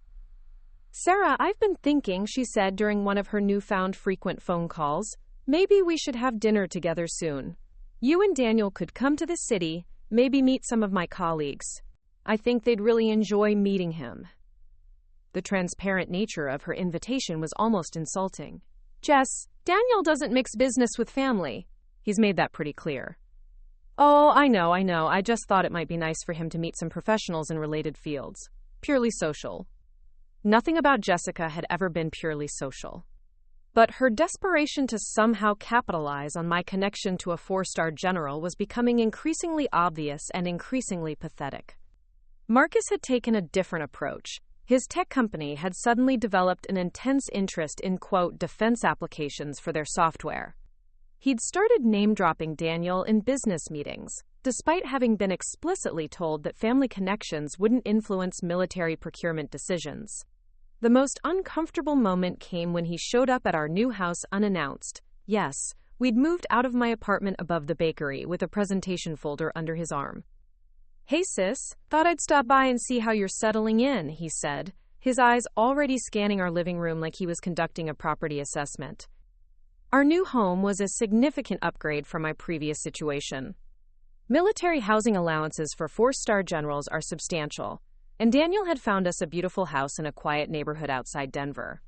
"Sarah, I've been thinking," she said during one of her newfound frequent phone calls, "maybe we should have dinner together soon. You and Daniel could come to the city, maybe meet some of my colleagues. I think they'd really enjoy meeting him." The transparent nature of her invitation was almost insulting. "Jess, Daniel doesn't mix business with family. He's made that pretty clear." "Oh, I know. I just thought it might be nice for him to meet some professionals in related fields. Purely social." Nothing about Jessica had ever been purely social. But her desperation to somehow capitalize on my connection to a 4-star general was becoming increasingly obvious and increasingly pathetic. Marcus had taken a different approach. His tech company had suddenly developed an intense interest in, quote, defense applications for their software. He'd started name-dropping Daniel in business meetings, despite having been explicitly told that family connections wouldn't influence military procurement decisions. The most uncomfortable moment came when he showed up at our new house unannounced. Yes, we'd moved out of my apartment above the bakery with a presentation folder under his arm. "Hey sis, thought I'd stop by and see how you're settling in," he said, his eyes already scanning our living room like he was conducting a property assessment. Our new home was a significant upgrade from my previous situation. Military housing allowances for 4-star generals are substantial, and Daniel had found us a beautiful house in a quiet neighborhood outside Denver.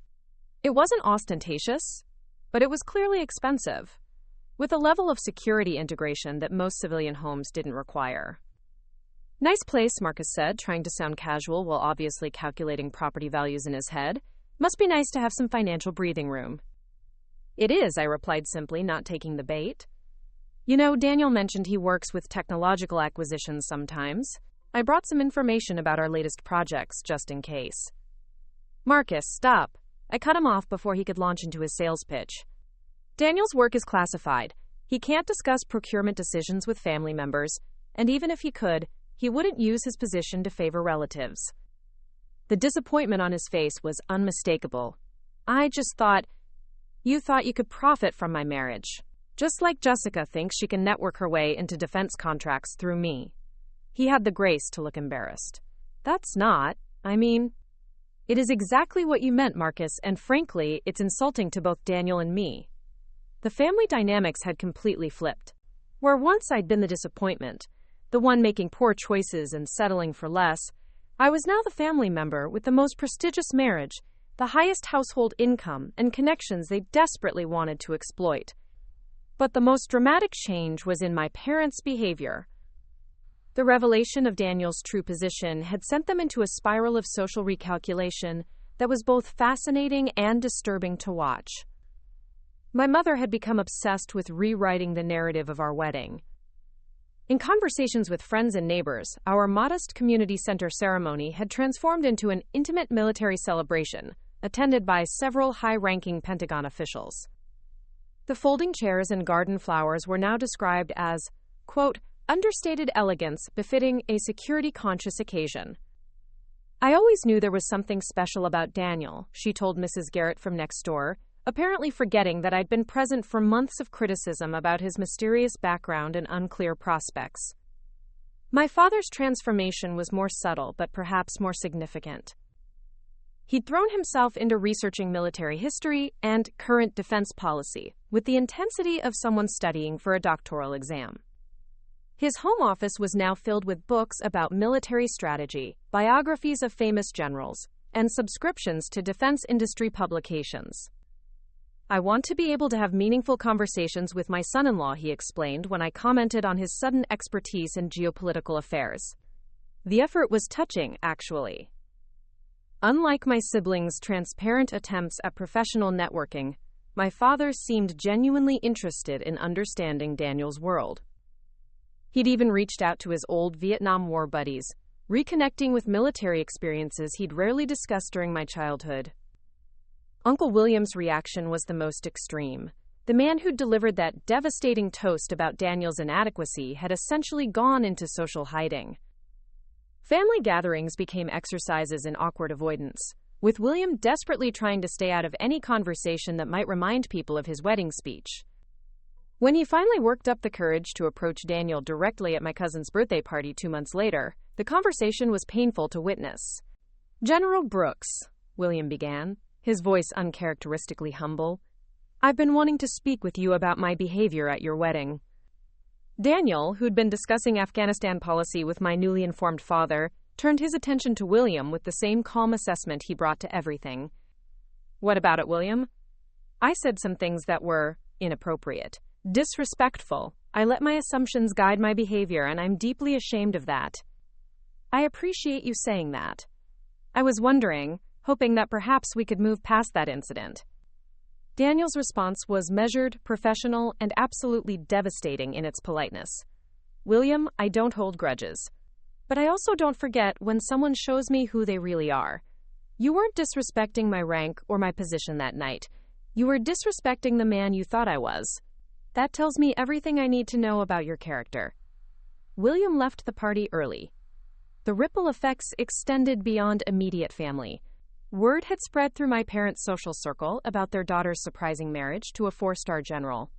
It wasn't ostentatious, but it was clearly expensive, with a level of security integration that most civilian homes didn't require. "Nice place," Marcus said, trying to sound casual while obviously calculating property values in his head. "Must be nice to have some financial breathing room." "It is," I replied simply, not taking the bait. "You know, Daniel mentioned he works with technological acquisitions sometimes. I brought some information about our latest projects, just in case." "Marcus, stop." I cut him off before he could launch into his sales pitch. "Daniel's work is classified. He can't discuss procurement decisions with family members, and even if he could, he wouldn't use his position to favor relatives." The disappointment on his face was unmistakable. "I just thought you could profit from my marriage. Just like Jessica thinks she can network her way into defense contracts through me." He had the grace to look embarrassed. It is exactly what you meant, Marcus, and frankly, it's insulting to both Daniel and me." The family dynamics had completely flipped. Where once I'd been the disappointment, the one making poor choices and settling for less, I was now the family member with the most prestigious marriage, the highest household income, and connections they desperately wanted to exploit. But the most dramatic change was in my parents' behavior. The revelation of Daniel's true position had sent them into a spiral of social recalculation that was both fascinating and disturbing to watch. My mother had become obsessed with rewriting the narrative of our wedding. In conversations with friends and neighbors, our modest community center ceremony had transformed into an intimate military celebration, attended by several high-ranking Pentagon officials. The folding chairs and garden flowers were now described as, quote, understated elegance befitting a security-conscious occasion. "I always knew there was something special about Daniel," she told Mrs. Garrett from next door, apparently forgetting that I'd been present for months of criticism about his mysterious background and unclear prospects. My father's transformation was more subtle, but perhaps more significant. He'd thrown himself into researching military history and current defense policy with the intensity of someone studying for a doctoral exam. His home office was now filled with books about military strategy, biographies of famous generals, and subscriptions to defense industry publications. "I want to be able to have meaningful conversations with my son-in-law," he explained when I commented on his sudden expertise in geopolitical affairs. The effort was touching, actually. Unlike my siblings' transparent attempts at professional networking, my father seemed genuinely interested in understanding Daniel's world. He'd even reached out to his old Vietnam War buddies, reconnecting with military experiences he'd rarely discussed during my childhood. Uncle William's reaction was the most extreme. The man who'd delivered that devastating toast about Daniel's inadequacy had essentially gone into social hiding. Family gatherings became exercises in awkward avoidance, with William desperately trying to stay out of any conversation that might remind people of his wedding speech. When he finally worked up the courage to approach Daniel directly at my cousin's birthday party 2 months later, the conversation was painful to witness. "General Brooks," William began, his voice uncharacteristically humble, "I've been wanting to speak with you about my behavior at your wedding." Daniel, who'd been discussing Afghanistan policy with my newly informed father, turned his attention to William with the same calm assessment he brought to everything. "What about it, William?" I said some things that were inappropriate, disrespectful. I let my assumptions guide my behavior, and I'm deeply ashamed of that. "I appreciate you saying that. I was wondering, hoping that perhaps we could move past that incident." Daniel's response was measured, professional, and absolutely devastating in its politeness. "William, I don't hold grudges. But I also don't forget when someone shows me who they really are. You weren't disrespecting my rank or my position that night. You were disrespecting the man you thought I was. That tells me everything I need to know about your character. William left the party early. The ripple effects extended beyond immediate family. Word had spread through my parents' social circle about their daughter's surprising marriage to a 4-star general.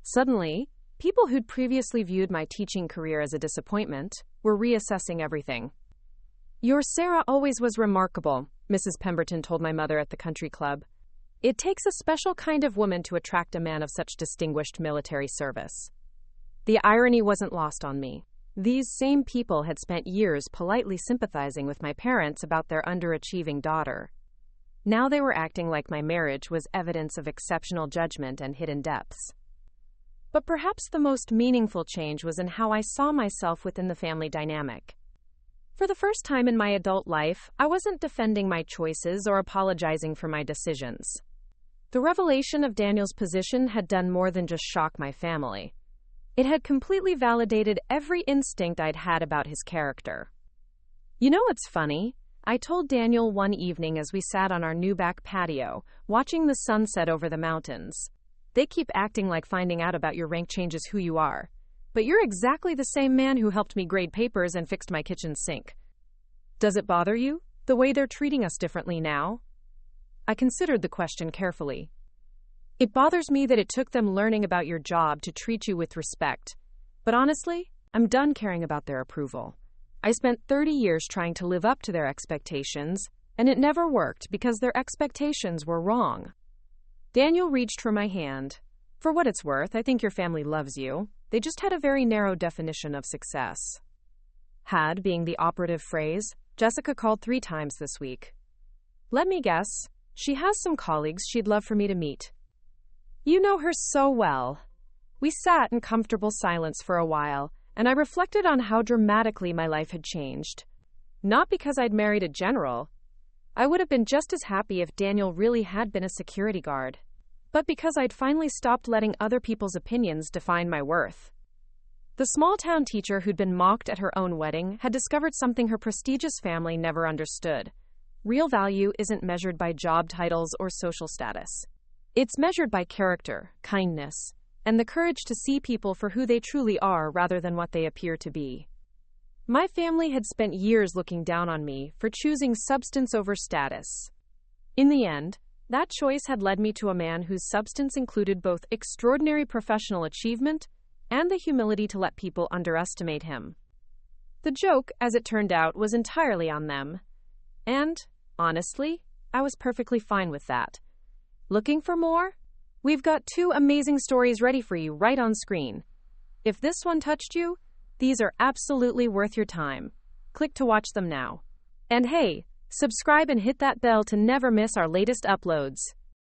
Suddenly, people who'd previously viewed my teaching career as a disappointment were reassessing everything. Your Sarah always was remarkable, Mrs. Pemberton told my mother at the country club. It takes a special kind of woman to attract a man of such distinguished military service. The irony wasn't lost on me. These same people had spent years politely sympathizing with my parents about their underachieving daughter. Now they were acting like my marriage was evidence of exceptional judgment and hidden depths. But perhaps the most meaningful change was in how I saw myself within the family dynamic. For the first time in my adult life, I wasn't defending my choices or apologizing for my decisions. The revelation of Daniel's position had done more than just shock my family. It had completely validated every instinct I'd had about his character. You know what's funny? I told Daniel one evening as we sat on our new back patio, watching the sunset over the mountains. They keep acting like finding out about your rank changes who you are. But you're exactly the same man who helped me grade papers and fixed my kitchen sink. Does it bother you, the way they're treating us differently now? I considered the question carefully. It bothers me that it took them learning about your job to treat you with respect. But honestly, I'm done caring about their approval. I spent 30 years trying to live up to their expectations, and it never worked because their expectations were wrong. Daniel reached for my hand. For what it's worth, I think your family loves you. They just had a very narrow definition of success. Had being the operative phrase, Jessica called 3 times this week. Let me guess, she has some colleagues she'd love for me to meet. You know her so well. We sat in comfortable silence for a while, and I reflected on how dramatically my life had changed. Not because I'd married a general. I would have been just as happy if Daniel really had been a security guard. But because I'd finally stopped letting other people's opinions define my worth. The small-town teacher who'd been mocked at her own wedding had discovered something her prestigious family never understood. Real value isn't measured by job titles or social status. It's measured by character, kindness, and the courage to see people for who they truly are rather than what they appear to be. My family had spent years looking down on me for choosing substance over status. In the end, that choice had led me to a man whose substance included both extraordinary professional achievement and the humility to let people underestimate him. The joke, as it turned out, was entirely on them. And, honestly, I was perfectly fine with that. Looking for more? We've got 2 amazing stories ready for you right on screen. If this one touched you, these are absolutely worth your time. Click to watch them now. And hey, subscribe and hit that bell to never miss our latest uploads.